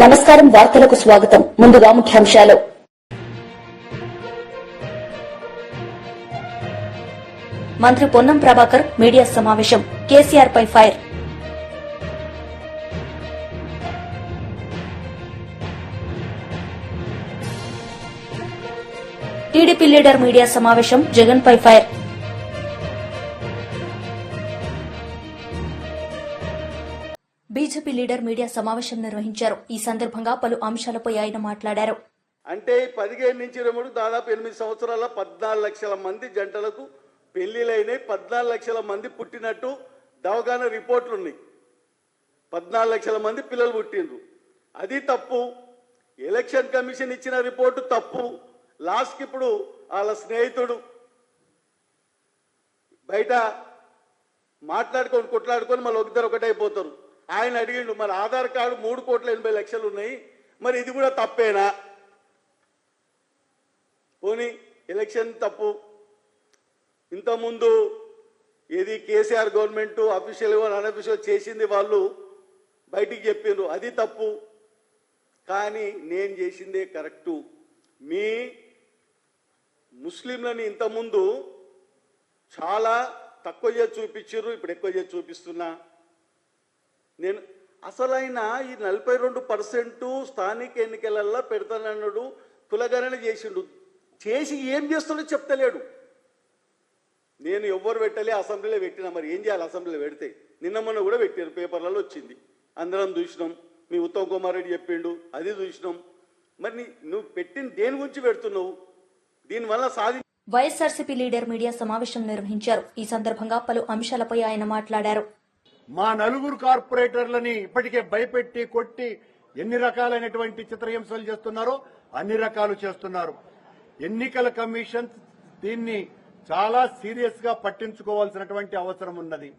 నమస్కారం వార్తలకు స్వాగతం. ముందుగా ముఖ్యాంశాలు. మంత్రి పొన్నం ప్రభాకర్ మీడియా సమావేశం. కేసీఆర్ పై ఫైర్. టీడీపీ లీడర్ మీడియా సమావేశం. జగన్ పై ఫైర్. బీజేపీ లీడర్ మీడియా సమావేశం నిర్వహించారు. ఈ సందర్భంగా పలు అంశాలపై ఆయన మాట్లాడారు. అంటే 15 నుంచి 23 దాదాపు 8 సంవత్సరాల 14 లక్షల మంది జంటలకు పెళ్లిలైనాయి. 14 లక్షల మంది పుట్టినట్టు దవాఖానా రిపోర్ట్లు ఉన్నాయి. 14 లక్షల మంది పిల్లలు పుట్టిండ్రు. అది తప్పు. ఎలక్షన్ కమిషన్ ఇచ్చిన రిపోర్టు తప్పు. లాస్ట్కి ఇప్పుడు వాళ్ళ స్నేహితుడు బయట మాట్లాడుకొని కొట్లాడుకొని మళ్ళీ ఒకరిద్దరు ఒకటైపోతారు. ఆయన అడిగిండు, మరి ఆధార్ కార్డు 3,80,00,000 ఉన్నాయి, మరి ఇది కూడా తప్పేనా? పోనీ ఎలక్షన్ తప్పు. ఇంతకుముందు ఏది కేసీఆర్ గవర్నమెంట్ అఫీషియల్గా అన్అఫీషియల్ చేసింది వాళ్ళు బయటికి చెప్పిండ్రు, అది తప్పు. కానీ నేను చేసిందే కరెక్టు. మీ ముస్లింలని ఇంతకుముందు చాలా తక్కువ చేసి చూపించారు, ఇప్పుడు ఎక్కువ చేసి చూపిస్తున్నా. నేను అసలైన ఈ 42% స్థానిక ఎన్నికలల్లో పెడతానన్నాడు, కులగణన చేసిండు. చేసి ఏం చేస్తాడో చెప్తలేడు. నేను ఎవ్వరు పెట్టలే, అసెంబ్లీలో పెట్టినా, మరి ఏం చేయాలి? అసెంబ్లీలో పెడితే నిన్న మొన్న కూడా పెట్టారు, పేపర్లలో వచ్చింది, అందరం చూసినాం. మీ ఉత్తమ్ కుమార్ రెడ్డి చెప్పిండు, అది చూసినాం. మరి నువ్వు పెట్టిన దేని గురించి పెడుతున్నావు? దీనివల్ల వైఎస్ఆర్సీపీ లీడర్ మీడియా సమావేశం నిర్వహించారు. ఈ సందర్భంగా పలు అంశాలపై ఆయన మాట్లాడారు. మా నలుగురు కార్పొరేటర్లని ఇప్పటికే భయపెట్టి కొట్టి ఎన్ని రకాలైనటువంటి చిత్రహింసలు చేస్తున్నారో అన్ని రకాలు చేస్తున్నారు. ఎన్నికల కమిషన్ దీన్ని చాలా సీరియస్ గా పట్టించుకోవాల్సినటువంటి అవసరం ఉన్నది.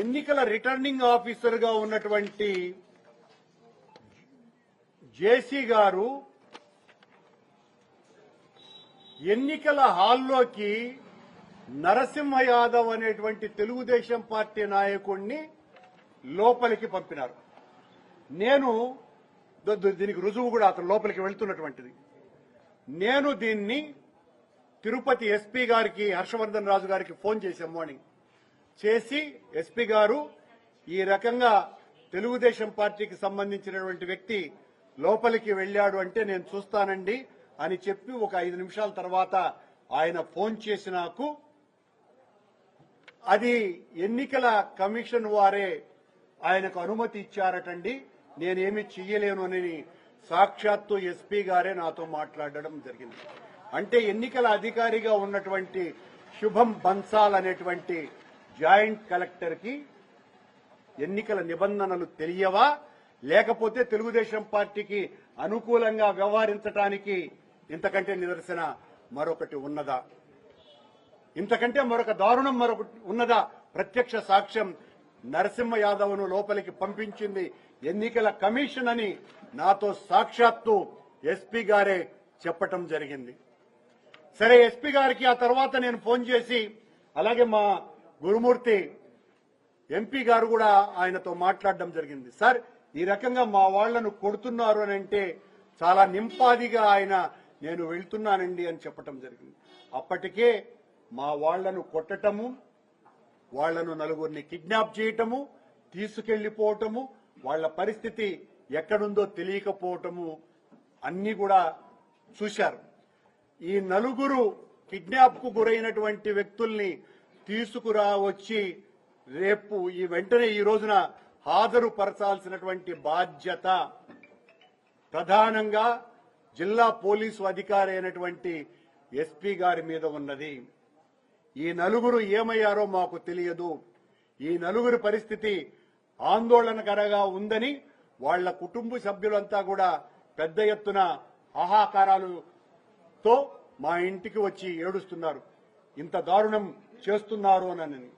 ఎన్నికల రిటర్నింగ్ ఆఫీసర్ గా ఉన్నటువంటి జేసీ గారు ఎన్నికల హాల్లోకి నరసింహ యాదవ్ అనేటువంటి తెలుగుదేశం పార్టీ నాయకుడిని లోపలికి పంపినారు. నేను దీనికి రుజువు కూడా అతను లోపలికి వెళ్తున్నటువంటిది. నేను దీన్ని తిరుపతి ఎస్పీ గారికి, హర్షవర్ధన్ రాజు గారికి ఫోన్ చేశాం మార్నింగ్. చేసి ఎస్పీ గారు ఈ రకంగా తెలుగుదేశం పార్టీకి సంబంధించినటువంటి వ్యక్తి లోపలికి వెళ్లాడు అంటే నేను చూస్తానండి అని చెప్పి ఒక 5 నిమిషాల తర్వాత ఆయన ఫోన్ చేసి నాకు అది ఎన్నికల కమిషన్ వారే ఆయనకు అనుమతి ఇచ్చారటండి, నేనేమి చెయ్యలేను అని సాక్షాత్తు ఎస్పీ గారే నాతో మాట్లాడడం జరిగింది. అంటే ఎన్నికల అధికారిగా ఉన్నటువంటి శుభం బన్సాల్ అనేటువంటి జాయింట్ కలెక్టర్ కి ఎన్నికల నిబంధనలు తెలియవా, లేకపోతే తెలుగుదేశం పార్టీకి అనుకూలంగా వ్యవహరించడానికి ఇంతకంటే నిదర్శన మరొకటి ఉన్నదా? ఇంతకంటే మరొక దారుణం మరొకటి ఉన్నదా? ప్రత్యక్ష సాక్ష్యం నరసింహ యాదవ్ను లోపలికి పంపించింది ఎన్నికల కమిషన్ అని నాతో సాక్షాత్తు ఎస్పీ గారే చెప్పటం జరిగింది. సరే, ఎస్పీ గారికి ఆ తర్వాత నేను ఫోన్ చేసి, అలాగే మా గురుమూర్తి ఎంపీ గారు కూడా ఆయనతో మాట్లాడడం జరిగింది. సార్, ఈ రకంగా మా వాళ్లను కొడుతున్నారు అని అంటే చాలా నింపాదిగా ఆయన నేను వెళ్తున్నానండి అని చెప్పటం జరిగింది. అప్పటికే మా వాళ్లను కొట్టటము, వాళ్లను నలుగురిని కిడ్నాప్ చేయటము, తీసుకెళ్లిపోవటము, వాళ్ల పరిస్థితి ఎక్కడుందో తెలియకపోవటము అన్ని కూడా చూశారు. ఈ నలుగురు కిడ్నాప్ కు గురైనటువంటి వ్యక్తుల్ని తీసుకురా వచ్చి రేపు వెంటనే ఈ రోజున హాజరుపరచాల్సినటువంటి బాధ్యత ప్రధానంగా జిల్లా పోలీసు అధికారి అయినటువంటి ఎస్పీ గారి మీద ఉన్నది. ఈ నలుగురు ఏమయ్యారో మాకు తెలియదు. ఈ నలుగురి పరిస్థితి ఆందోళనకరంగా ఉందని వాళ్ల కుటుంబ సభ్యులంతా కూడా పెద్ద ఎత్తున హాహాకారాలతో మా ఇంటికి వచ్చి ఏడుస్తున్నారు. ఇంత దారుణం చేస్తున్నారు అని.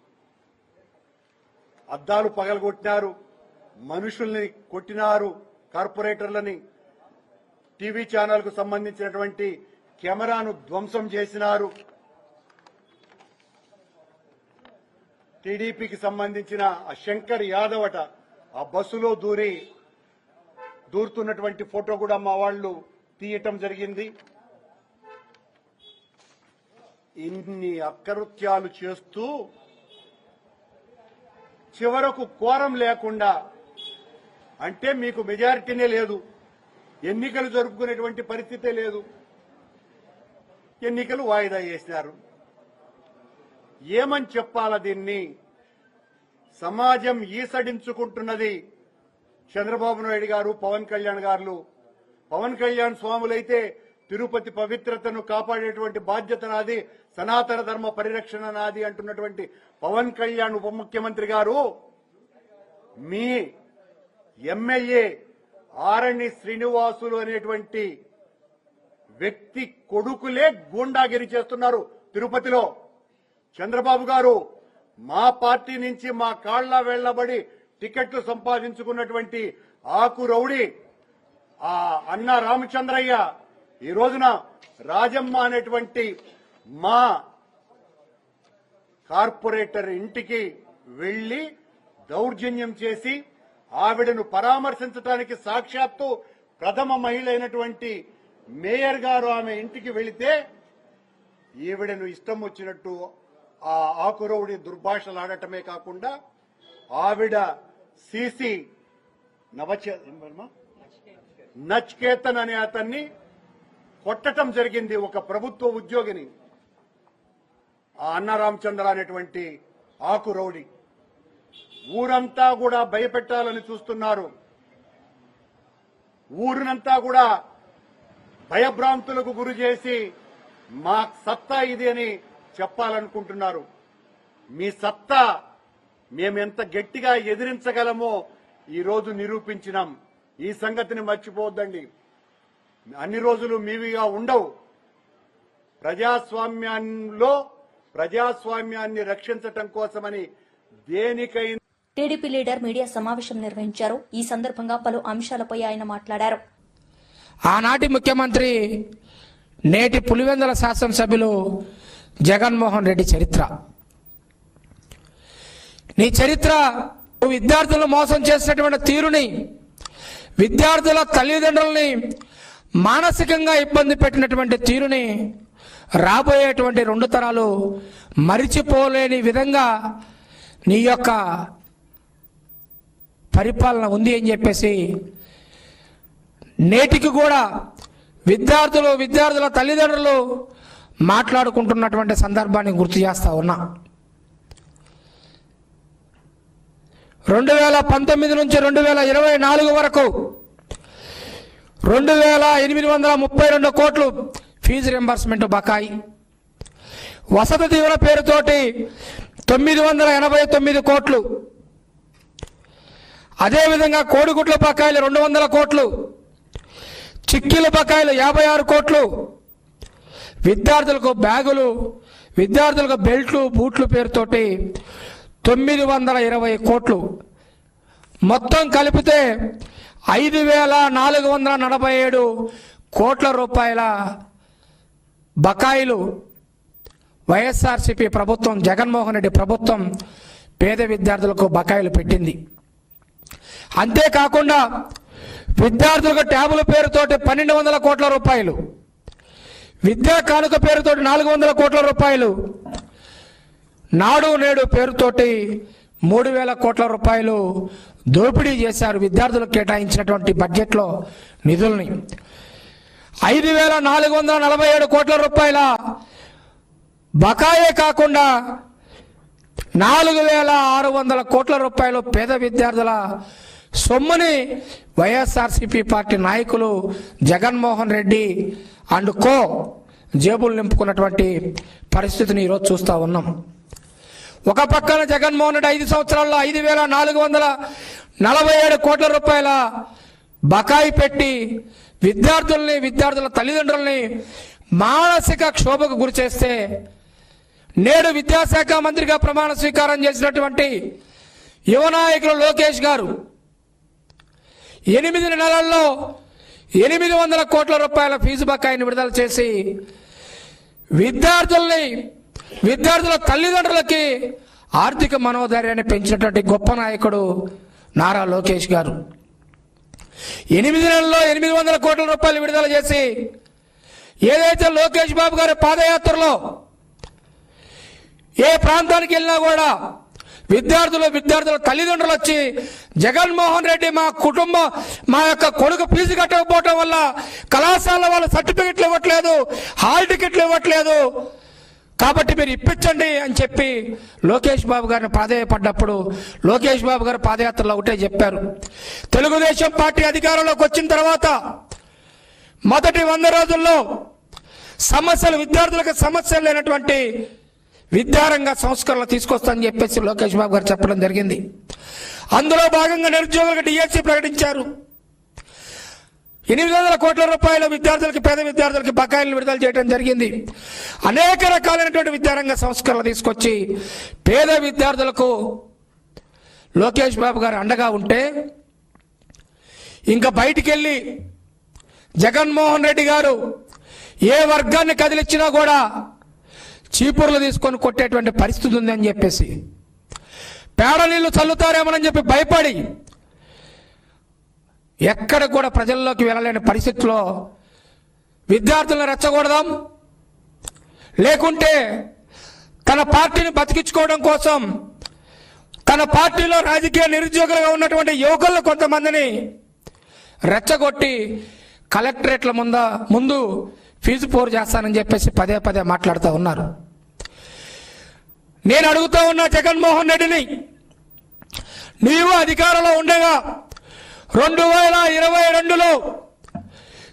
అద్దాలు పగలగొట్టినారు, మనుషుల్ని కొట్టినారు, కార్పొరేటర్లని, టీవీ ఛానల్ కు సంబంధించినటువంటి కెమెరాను ధ్వంసం చేసినారు. టీడీపీకి సంబంధించిన శంకర్ యాదవ్ అట ఆ బస్సులో దూరుతున్నటువంటి ఫోటో కూడా మా వాళ్ళు తీయటం జరిగింది. ఇన్ని అకృత్యాలు చేస్తూ చివరకు కోరం లేకుండా, అంటే మీకు మెజారిటీనే లేదు, ఎన్నికలు జరుపుకునేటువంటి పరిస్థితే లేదు, ఎన్నికలు వాయిదా చేశారు. ఏమని చెప్పాలా దీన్ని? సమాజం ఈసడించుకుంటున్నది చంద్రబాబు నాయుడు గారు, పవన్ కళ్యాణ్ గారు. పవన్ కళ్యాణ్ స్వాములైతే తిరుపతి పవిత్రతను కాపాడేటువంటి బాధ్యత నాది, సనాతన ధర్మ పరిరక్షణ నాది అంటున్నటువంటి పవన్ కళ్యాణ్ ఉప ముఖ్యమంత్రి గారు మీ ఎమ్మెల్యే ఆరణి శ్రీనివాసులు అనేటువంటి వ్యక్తి కొడుకులే గూండాగిరి చేస్తున్నారు తిరుపతిలో. చంద్రబాబు గారు మా పార్టీ నుంచి మా కాళ్ల వెళ్లబడి టికెట్లు సంపాదించుకున్నటువంటి ఆకు రౌడీ ఆ అన్న రామచంద్రయ్య ఈ రోజున రాజమ్మ అనేటువంటి మా కార్పొరేటర్ ఇంటికి వెళ్లి దౌర్జన్యం చేసి ఆవిడను పరామర్శించడానికి సాక్షాత్తు ప్రథమ మహిళ అయినటువంటి మేయర్ గారు ఆమె ఇంటికి వెళితే ఈవిడను ఇష్టం వచ్చినట్టు ఆ ఆకురౌడి దుర్భాషలాడటమే కాకుండా ఆవిడ సిసి నచ్కేతన్ అనే అతన్ని కొట్టడం జరిగింది, ఒక ప్రభుత్వ ఉద్యోగిని. ఆ అన్న రామచంద్ర అనేటువంటి ఆకురౌడి ఊరంతా కూడా భయపెట్టాలని చూస్తున్నారు. ఊరినంతా కూడా భయభ్రాంతులకు గురి చేసి మా సత్తా ఇది అని చెప్పాలనుకుంటున్నారు. మీ సత్తా మేమెంత గట్టిగా ఎదిరించగలమో ఈ రోజు నిరూపించినాం. ఈ సంగతిని మర్చిపోవద్దండి. అన్ని రోజులు మీవిగా ఉండవు. ప్రజాస్వామ్యంలో ప్రజాస్వామ్యాన్ని రక్షించటం కోసమని దేనికైనా. టీడీపీ లీడర్ మీడియా సమావేశం నిర్వహించారు. ఈ సందర్భంగా పలు అంశాలపై ఆయన మాట్లాడారు. ఆనాటి ముఖ్యమంత్రి నేటి పులివెందుల శాసనసభ్యులు జగన్మోహన్ రెడ్డి చరిత్ర. నీ చరిత్ర విద్యార్థులను మోసం చేసినటువంటి తీరుని, విద్యార్థుల తల్లిదండ్రుల్ని మానసికంగా ఇబ్బంది పెట్టినటువంటి తీరుని రాబోయేటువంటి 2 తరాలు మరిచిపోలేని విధంగా నీ యొక్క పరిపాలన ఉంది అని చెప్పేసి నేటికి కూడా విద్యార్థుల తల్లిదండ్రులు మాట్లాడుకుంటున్నటువంటి సందర్భాన్ని గుర్తు చేస్తా ఉన్నా. 2019 నుంచి 2024 వరకు 2832 కోట్లు ఫీజు రింబర్స్మెంట్ బకాయి, వసతి దీవెన పేరుతోటి 989 కోట్లు, అదేవిధంగా కోడిగుడ్ల బకాయిలు 200 కోట్లు, చిక్కీల బకాయిలు 56 కోట్లు, విద్యార్థులకు బ్యాగులు, విద్యార్థులకు బెల్ట్లు, బూట్లు పేరుతోటి 920 కోట్లు, మొత్తం కలిపితే 5447 కోట్ల రూపాయల బకాయిలు వైఎస్ఆర్సీపీ ప్రభుత్వం, జగన్మోహన్ రెడ్డి ప్రభుత్వం పేద విద్యార్థులకు బకాయిలు పెట్టింది. అంతేకాకుండా విద్యార్థులకు ట్యాబుల పేరుతోటి 1200 కోట్ల రూపాయలు, విద్యా కానుక పేరుతోటి 400 కోట్ల రూపాయలు, నాడు నేడు పేరుతోటి 3000 కోట్ల రూపాయలు దోపిడీ చేశారు విద్యార్థులకు కేటాయించినటువంటి బడ్జెట్లో నిధుల్ని. 5447 కోట్ల రూపాయల బకాయే కాకుండా 4600 కోట్ల రూపాయలు పేద విద్యార్థుల సొమ్ముని వైఎస్ఆర్సీపీ పార్టీ నాయకులు జగన్మోహన్ రెడ్డి అండ్ కో జేబులు నింపుకున్నటువంటి పరిస్థితిని ఈరోజు చూస్తూ ఉన్నాం. ఒక పక్కన జగన్మోహన్ రెడ్డి 5 సంవత్సరాల్లో 5447 కోట్ల రూపాయల బకాయి పెట్టి విద్యార్థుల తల్లిదండ్రుల్ని మానసిక క్షోభకు గురి చేస్తే, నేడు విద్యాశాఖ మంత్రిగా ప్రమాణ స్వీకారం చేసినటువంటి యువ నాయకులు లోకేష్ గారు 8 నెలల్లో 800 కోట్ల రూపాయల ఫీజు బకాయిని విడుదల చేసి విద్యార్థుల తల్లిదండ్రులకి ఆర్థిక మనోధైర్యాన్ని పెంచినటువంటి గొప్ప నాయకుడు నారా లోకేష్ గారు 8 నెలల్లో 800 కోట్ల రూపాయలు విడుదల చేసి ఏదైతే లోకేష్ బాబు గారి పాదయాత్రలో ఏ ప్రాంతానికి వెళ్ళినా కూడా విద్యార్థుల తల్లిదండ్రులు వచ్చి జగన్మోహన్ రెడ్డి మా యొక్క కొడుకు ఫీజు కట్టకపోవటం వల్ల కళాశాల వాళ్ళు సర్టిఫికెట్లు ఇవ్వట్లేదు, హాల్ టికెట్లు ఇవ్వట్లేదు, కాబట్టి మీరు ఇప్పించండి అని చెప్పి లోకేష్ బాబు గారిని ప్రాధేయపడ్డప్పుడు లోకేష్ బాబు గారు పాదయాత్రలో ఒకటే చెప్పారు. తెలుగుదేశం పార్టీ అధికారంలోకి వచ్చిన తర్వాత మొదటి 100 రోజుల్లో విద్యార్థులకు సమస్యలు లేనటువంటి విద్యారంగ సంస్కరణలు తీసుకొస్తానని చెప్పేసి లోకేష్ బాబు గారు చెప్పడం జరిగింది. అందులో భాగంగా నిరుద్యోగులకు డిఎస్సి ప్రకటించారు. 800 కోట్ల రూపాయల పేద విద్యార్థులకి బకాయిలను విడుదల చేయడం జరిగింది. అనేక రకాలైనటువంటి విద్యారంగ సంస్కరణలు తీసుకొచ్చి పేద విద్యార్థులకు లోకేష్ బాబు గారు అండగా ఉంటే ఇంకా బయటికి వెళ్ళి జగన్మోహన్ రెడ్డి గారు ఏ వర్గాన్ని కదిలిచ్చినా కూడా చీపుర్లు తీసుకొని కొట్టేటువంటి పరిస్థితి ఉందని చెప్పేసి పేడ నీళ్లు చల్లుతారేమోనని చెప్పి భయపడి ఎక్కడ కూడా ప్రజల్లోకి వెళ్ళలేని పరిస్థితిలో విద్యార్థులను రెచ్చగొడదాం, లేకుంటే తన పార్టీని బతికించుకోవడం కోసం తన పార్టీలో రాజకీయ నిరుద్యోగులుగా ఉన్నటువంటి యువకులను కొంతమందిని రెచ్చగొట్టి కలెక్టరేట్ల ముందు ఫీజు పోరు చేస్తానని చెప్పేసి పదే మాట్లాడుతూ ఉన్నారు. నేను అడుగుతా ఉన్నా జగన్మోహన్ రెడ్డిని, నీవు అధికారంలో ఉండగా 2022లో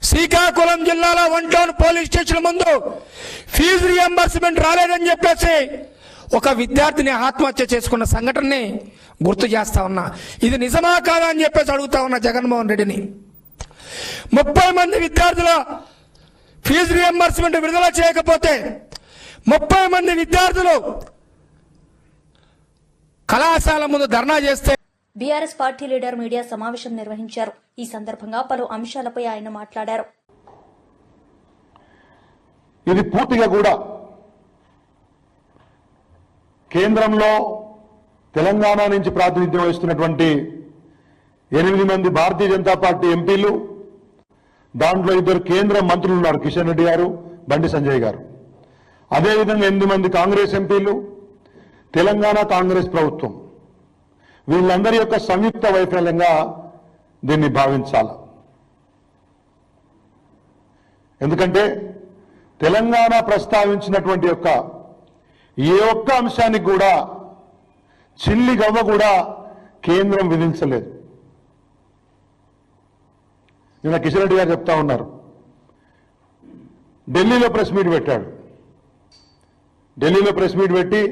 శ్రీకాకుళం జిల్లాలో 1 టౌన్ పోలీస్ స్టేషన్ ముందు ఫీజు రియంబర్స్మెంట్ రాలేదని చెప్పేసి ఒక విద్యార్థిని ఆత్మహత్య చేసుకున్న సంఘటనని గుర్తు చేస్తా ఉన్నా. ఇది నిజమా కాదా అని చెప్పేసి అడుగుతా ఉన్నా జగన్మోహన్ రెడ్డిని. 30 మంది విద్యార్థుల ఫీజు రియంబర్స్మెంట్ విడుదల చేయకపోతే 30 మంది విద్యార్థులు కళాశాల ముందు ధర్నా చేస్తే బీఆర్ఎస్ పార్టీ లీడర్ మీడియా సమావేశం నిర్వహించారు. ఈ సందర్భంగా పలు అంశాలపై ఆయన మాట్లాడారు. ఇది పూర్తిగా కూడా కేంద్రంలో తెలంగాణ నుంచి ప్రాతినిధ్యం వహిస్తున్నటువంటి 8 మంది భారతీయ జనతా పార్టీ ఎంపీలు, దాంట్లో 2 కేంద్ర మంత్రులు ఉన్నారు, కిషన్ రెడ్డి గారు, బండి సంజయ్ గారు. అదేవిధంగా 8 మంది కాంగ్రెస్ ఎంపీలు, తెలంగాణ కాంగ్రెస్ ప్రభుత్వం, వీళ్ళందరి యొక్క సంయుక్త వైఫల్యంగా దీన్ని భావించాలి. ఎందుకంటే తెలంగాణ ప్రస్తావించినటువంటి యొక్క ఏ ఒక్క అంశానికి కూడా చిల్లి గవ్వ కూడా కేంద్రం విధించలేదు. నిన్న కిషన్ రెడ్డి గారు చెప్తా ఉన్నారు, ఢిల్లీలో ప్రెస్ మీట్ పెట్టాడు. ఢిల్లీలో ప్రెస్ మీట్ పెట్టి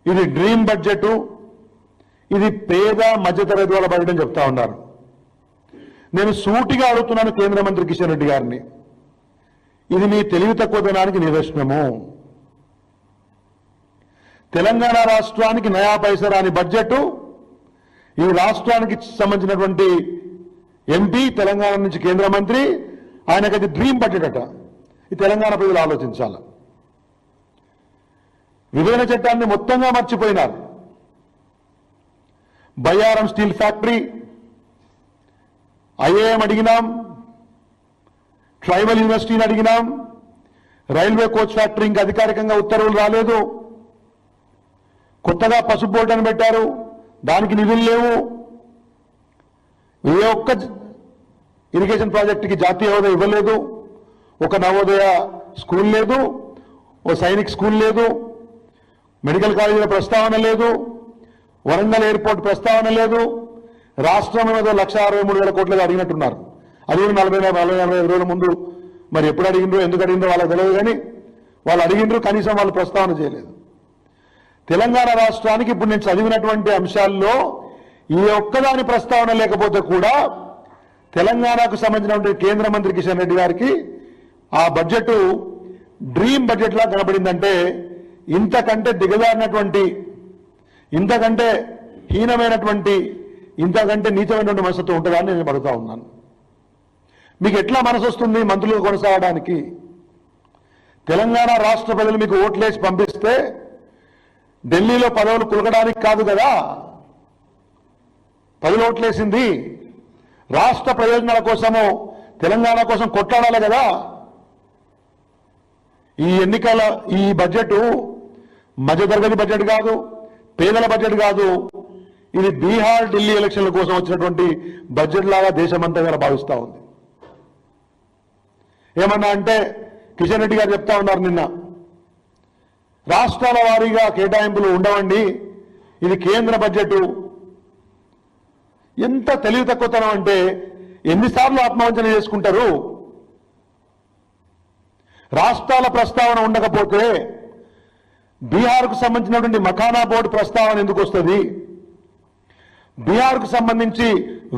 ఇది డ్రీమ్ బడ్జెట్, ఇది పేద మధ్యతరగతి వాళ్ళ బడ్జెట్ అని చెప్తా ఉన్నారు. నేను సూటిగా అడుగుతున్నాను కేంద్ర మంత్రి కిషన్ రెడ్డి గారిని, ఇది మీ తెలివి తక్కువతనానికి నిదర్శనము. తెలంగాణ రాష్ట్రానికి నయా పైసా రాని బడ్జెట్, ఈ రాష్ట్రానికి సంబంధించినటువంటి ఎంపీ, తెలంగాణ నుంచి కేంద్ర మంత్రి, ఆయనకు అది డ్రీమ్ బడ్జెట్ అట. ఈ తెలంగాణ ప్రజలు ఆలోచించాలి. విభజన చట్టాన్ని మొత్తంగా మర్చిపోయినారు. బయ్యారం స్టీల్ ఫ్యాక్టరీ, ఐఏఎం అడిగినాం, ట్రైబల్ యూనివర్సిటీని అడిగినాం, రైల్వే కోచ్ ఫ్యాక్టరీ ఇంకా అధికారికంగా ఉత్తర్వులు రాలేదు. కొత్తగా పసుపు బోర్డు అని పెట్టారు, దానికి నిధులు లేవు. ఏ ఒక్క ఇరిగేషన్ ప్రాజెక్టుకి జాతీయ హోదా ఇవ్వలేదు. ఒక నవోదయ స్కూల్ లేదు, ఓ సైనిక్ స్కూల్ లేదు, మెడికల్ కాలేజీల ప్రస్తావన లేదు, వరంగల్ ఎయిర్పోర్ట్ ప్రస్తావన లేదు. రాష్ట్రం ఏదో 1,63,000 కోట్లుగా అడిగినట్టున్నారు. అది కూడా 40-45 రోజుల ముందు మరి ఎప్పుడు అడిగినరో ఎందుకు అడిగినరో వాళ్ళకి తెలియదు, కానీ వాళ్ళు అడిగినరు, కనీసం వాళ్ళు ప్రస్తావన చేయలేదు. తెలంగాణ రాష్ట్రానికి ఇప్పుడు నేను చదివినటువంటి అంశాల్లో ఈ ఒక్కదాని ప్రస్తావన లేకపోతే కూడా తెలంగాణకు సంబంధించినటువంటి కేంద్ర మంత్రి కిషన్ రెడ్డి గారికి ఆ బడ్జెట్ డ్రీమ్ బడ్జెట్ లా కనబడిందంటే ఇంతకంటే దిగజారినటువంటి, ఇంతకంటే హీనమైనటువంటి, ఇంతకంటే నీచమైనటువంటి మనసుతో ఉంటుందా అని నేను అడుగుతా ఉన్నాను. మీకు ఎట్లా మనసు వస్తుంది మంత్రులు కొనసాగడానికి? తెలంగాణ రాష్ట్ర ప్రజలు మీకు ఓట్లేసి పంపిస్తే ఢిల్లీలో పదవులు కులగడానికి కాదు కదా. 10 ఓట్లేసింది. రాష్ట్ర ప్రయోజనాల కోసము తెలంగాణ కోసం కొట్లాడాలి కదా. ఈ ఎన్నికల ఈ బడ్జెట్ మధ్యతరగతి బడ్జెట్ కాదు, పేదల బడ్జెట్ కాదు. ఇది బీహార్ ఢిల్లీ ఎలక్షన్ల కోసం వచ్చినటువంటి బడ్జెట్ లాగా దేశమంతా కూడా భావిస్తూ ఉంది. ఏమన్నా అంటే కిషన్ రెడ్డి గారు చెప్తా ఉన్నారు నిన్న, రాష్ట్రాల వారీగా కేటాయింపులు ఉండవండి, ఇది కేంద్ర బడ్జెట్. ఎంత తెలివి తక్కువతనం అంటే ఎన్నిసార్లు ఆత్మవంచన చేసుకుంటారు. రాష్ట్రాల ప్రస్తావన ఉండకపోతే బీహార్కు సంబంధించినటువంటి మఖానా బోర్డు ప్రస్తావన ఎందుకు వస్తుంది? బీహార్కు సంబంధించి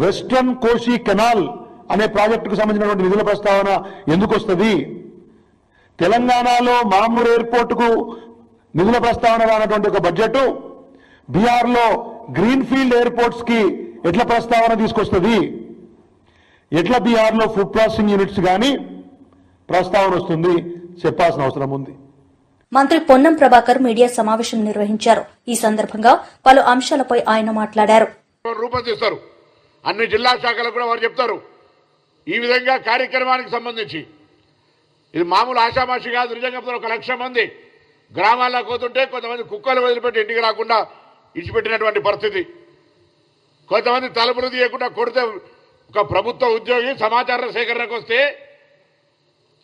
వెస్ట్రన్ కోషి కెనాల్ అనే ప్రాజెక్టుకు సంబంధించినటువంటి నిధుల ప్రస్తావన ఎందుకు వస్తుంది? తెలంగాణలో మామూలు ఎయిర్పోర్టుకు నిధుల ప్రస్తావన రానటువంటి ఒక బడ్జెట్ బీహార్లో గ్రీన్ఫీల్డ్ ఎయిర్పోర్ట్స్ కి ఎట్లా ప్రస్తావన తీసుకొస్తుంది? ఎట్లా బీహార్లో ఫుడ్ ప్రాసెసింగ్ యూనిట్స్ కానీ ప్రస్తావన వస్తుంది? చెప్పాల్సిన అవసరం ఉంది. మంత్రి పొన్నం ప్రభాకర్ మీడియా సమావేశం నిర్వహించారు. ఈ సందర్భంగా పలు అంశాలపై ఆయన మాట్లాడారు. రూపొందిస్తారు, అన్ని జిల్లా శాఖలకు కూడా వారు చెప్తారు. ఈ విధంగా కార్యక్రమానికి సంబంధించి ఇది మామూలు ఆషామాషి కాదు. నిజంగా 1,00,000 మంది గ్రామాల్లో పోతుంటే కొంతమంది కుక్కలు వదిలిపెట్టి ఇంటికి రాకుండా ఇచ్చిపెట్టినటువంటి పరిస్థితి, కొంతమంది తలుపులు తీయకుండా కొడితే ఒక ప్రభుత్వ ఉద్యోగి సమాచార సేకరణకు వస్తే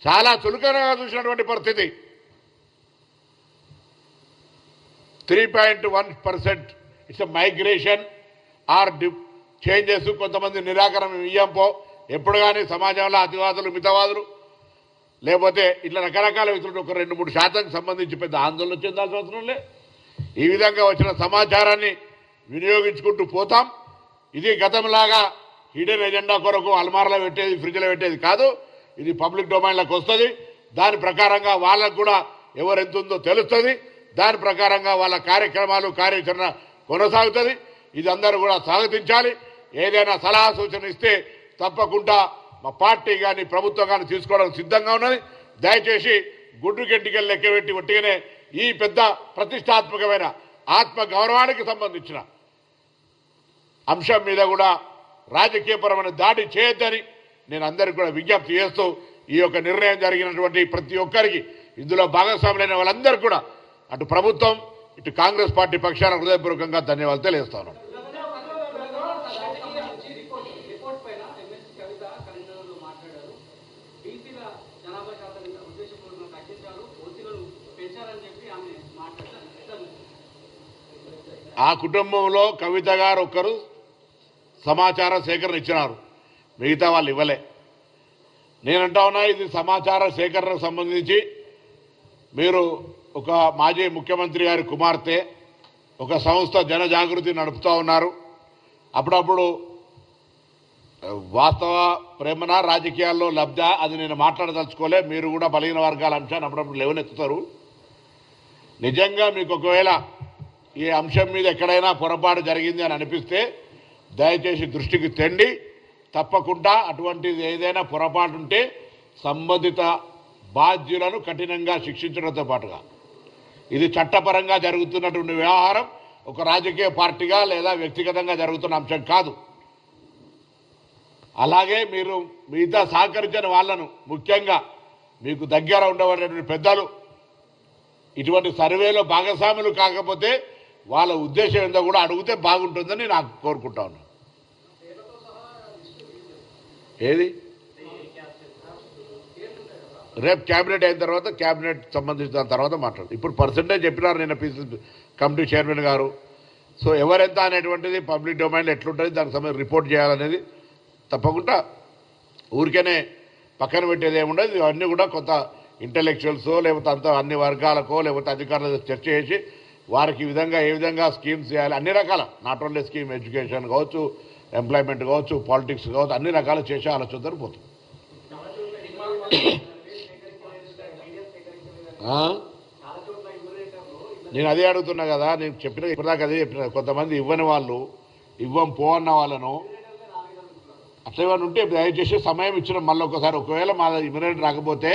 చాలా చులకనగా చూసినటువంటి పరిస్థితి. 3.1% ఇట్స్ మైగ్రేషన్ ఆర్ చేంజెస్. కొంతమంది నిరాకరణ ఇయ్యంపో ఎప్పుడు కానీ సమాజంలో అతివాదులు మితవాదులు లేకపోతే ఇట్లా రకరకాల వ్యక్తులు ఒక 2-3% సంబంధించి పెద్ద ఆందోళన చెందాల్సిన అవసరం లే. ఈ విధంగా వచ్చిన సమాచారాన్ని వినియోగించుకుంటూ పోతాం. ఇది గతంలాగా హిడెన్ ఎజెండా కొరకు అల్మార్లో పెట్టేది, ఫ్రిడ్జ్లో పెట్టేది కాదు. ఇది పబ్లిక్ డొమైన్లోకి వస్తుంది. దాని ప్రకారంగా వాళ్ళకు కూడా ఎవరు ఎంత ఉందో తెలుస్తుంది. దాని ప్రకారంగా వాళ్ళ కార్యక్రమాలు కార్యాచరణ కొనసాగుతుంది. ఇది అందరూ కూడా స్వాగతించాలి. ఏదైనా సలహా సూచన ఇస్తే తప్పకుండా మా పార్టీ కానీ ప్రభుత్వం కానీ తీసుకోవడం సిద్ధంగా ఉన్నది. దయచేసి గుడ్డు గంటికలు లెక్కబెట్టి ఒట్టిగానే ఈ పెద్ద ప్రతిష్టాత్మకమైన ఆత్మ గౌరవానికి సంబంధించిన అంశం మీద కూడా రాజకీయపరమైన దాడి చేయొద్దని నేను అందరికీ కూడా విజ్ఞప్తి చేస్తూ ఈ యొక్క నిర్ణయం జరిగినటువంటి ప్రతి ఒక్కరికి ఇందులో భాగస్వాములైన వాళ్ళందరూ కూడా అటు ప్రభుత్వం ఇటు కాంగ్రెస్ పార్టీ పక్షాన హృదయపూర్వకంగా ధన్యవాదాలు తెలియజేస్తాను. ఆ కుటుంబంలో కవిత గారు ఒక్కరు సమాచార సేకరణ ఇచ్చినారు, మిగతా వాళ్ళు ఇవ్వలే. నేనంటా ఉన్నా ఇది సమాచార సేకరణకు సంబంధించి మీరు ఒక మాజీ ముఖ్యమంత్రి గారి కుమార్తె ఒక సంస్థ జనజాగృతి నడుపుతూ ఉన్నారు. అప్పుడప్పుడు వాస్తవ ప్రేమన రాజకీయాల్లో లబ్ధ అది నేను మాట్లాడదలుచుకోలే. మీరు కూడా బలహీన వర్గాల అంశాన్ని అప్పుడప్పుడు లేవనెత్తుతారు. నిజంగా మీకు ఒకవేళ ఈ అంశం మీద ఎక్కడైనా పొరపాటు జరిగింది అని అనిపిస్తే దయచేసి దృష్టికి తెండి. తప్పకుండా అటువంటిది ఏదైనా పొరపాటు ఉంటే సంబంధిత బాధ్యులను కఠినంగా శిక్షించడంతో పాటుగా ఇది చట్టపరంగా జరుగుతున్నటువంటి వ్యవహారం ఒక రాజకీయ పార్టీగా లేదా వ్యక్తిగతంగా జరుగుతున్న అంశం కాదు. అలాగే మీరు మిగతా సహకరించిన వాళ్ళను, ముఖ్యంగా మీకు దగ్గర ఉండబడేటువంటి పెద్దలు ఇటువంటి సర్వేలో భాగస్వాములు కాకపోతే వాళ్ళ ఉద్దేశం ఏందో కూడా అడిగితే బాగుంటుందని నాకు కోరుకుంటా ఉన్నాను. ఏది రేపు క్యాబినెట్ అయిన తర్వాత క్యాబినెట్ సంబంధించిన తర్వాత మాట్లాడు. ఇప్పుడు పర్సెంటేజ్ చెప్పినారు నిన్న పీసీ కమిటీ చైర్మన్ గారు. సో ఎవరెంత అనేటువంటిది పబ్లిక్ డొమైన్లో ఎట్లుంటుంది దానికి సంబంధించి రిపోర్ట్ చేయాలనేది తప్పకుండా ఊరికేనే పక్కన పెట్టేది ఏముండదు. ఇవన్నీ కూడా కొంత ఇంటలెక్చువల్సో లేకపోతే అంత అన్ని వర్గాలకో లేకపోతే అధికారులతో చర్చ చేసి వారికి ఈ విధంగా ఏ విధంగా స్కీమ్స్ చేయాలి, అన్ని రకాల నాట్ ఓన్లీ స్కీమ్ ఎడ్యుకేషన్ కావచ్చు, ఎంప్లాయ్మెంట్ కావచ్చు, పాలిటిక్స్ కావచ్చు, అన్ని రకాలు చేసే ఆలోచనతో పోతుంది. నేను అదే అడుగుతున్నా కదా, నేను చెప్పిన ఇప్పటిదాకా అదే చెప్పిన. కొంతమంది ఇవ్వని వాళ్ళు, ఇవ్వం పో అన్న వాళ్ళను అట్లా ఏమైనా ఉంటే దయచేసి సమయం ఇచ్చిన మళ్ళీ ఒకసారి ఒకవేళ మా ఇమ్యూనిటీ రాకపోతే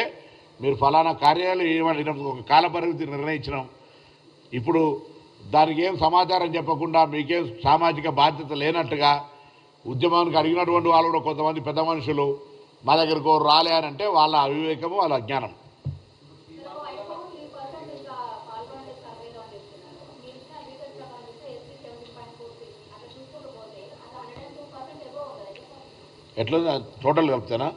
మీరు ఫలానా కార్యాలయం ఏమని ఒక కాల పరిమితి నిర్ణయించినాం. ఇప్పుడు దానికి ఏం సమాచారం చెప్పకుండా మీకేం సామాజిక బాధ్యత లేనట్టుగా ఉద్యమానికి అడిగినటువంటి వాళ్ళు కూడా కొంతమంది పెద్ద మనుషులు మా దగ్గరకు రాలే అని అంటే వాళ్ళ అవివేకము వాళ్ళ అజ్ఞానం. ఎట్లా టోటల్ కలిపితేనా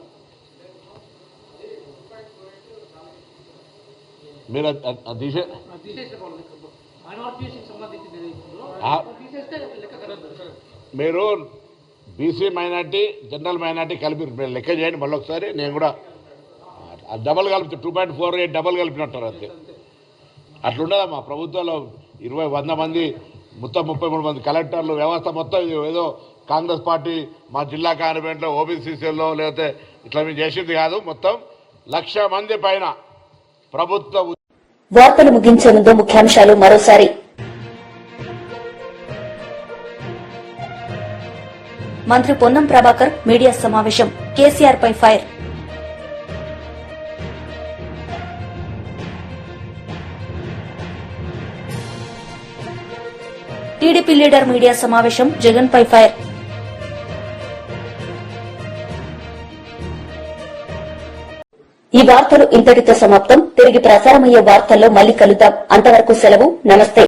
మీరు తీసే మీరు బీసీ మైనార్టీ జనరల్ మైనార్టీ కలిపి లెక్క చేయండి మళ్ళీ ఒకసారి. నేను కూడా డబల్ కలిపి 2.48 డబల్ కలిపినట్టారు అంతే. అట్లుండదా మా ప్రభుత్వంలో 100 మంది మొత్తం 33 మంది కలెక్టర్లు వ్యవస్థ మొత్తం ఏదో కాంగ్రెస్ పార్టీ మా జిల్లా కార్పొరేట్లో ఓబీసీసీలో లేకపోతే ఇట్లా మేము చేసింది కాదు. మొత్తం 1,00,000 మంది పైన ప్రభుత్వ. వార్తలు ముగించే ముందు ముఖ్యాంశాలు మరోసారి. మంత్రి పొన్నం ప్రభాకర్ మీడియా సమావేశం, కేసీఆర్ పై ఫైర్. టీడీపీ లీడర్ మీడియా సమావేశం, జగన్ పై ఫైర్. ఈ వార్తలు ఇంతటితో సమాప్తం. తిరిగి ప్రసారమయ్యే వార్తల్లో మళ్లీ కలుద్దాం. అంతవరకు సెలవు. నమస్తే.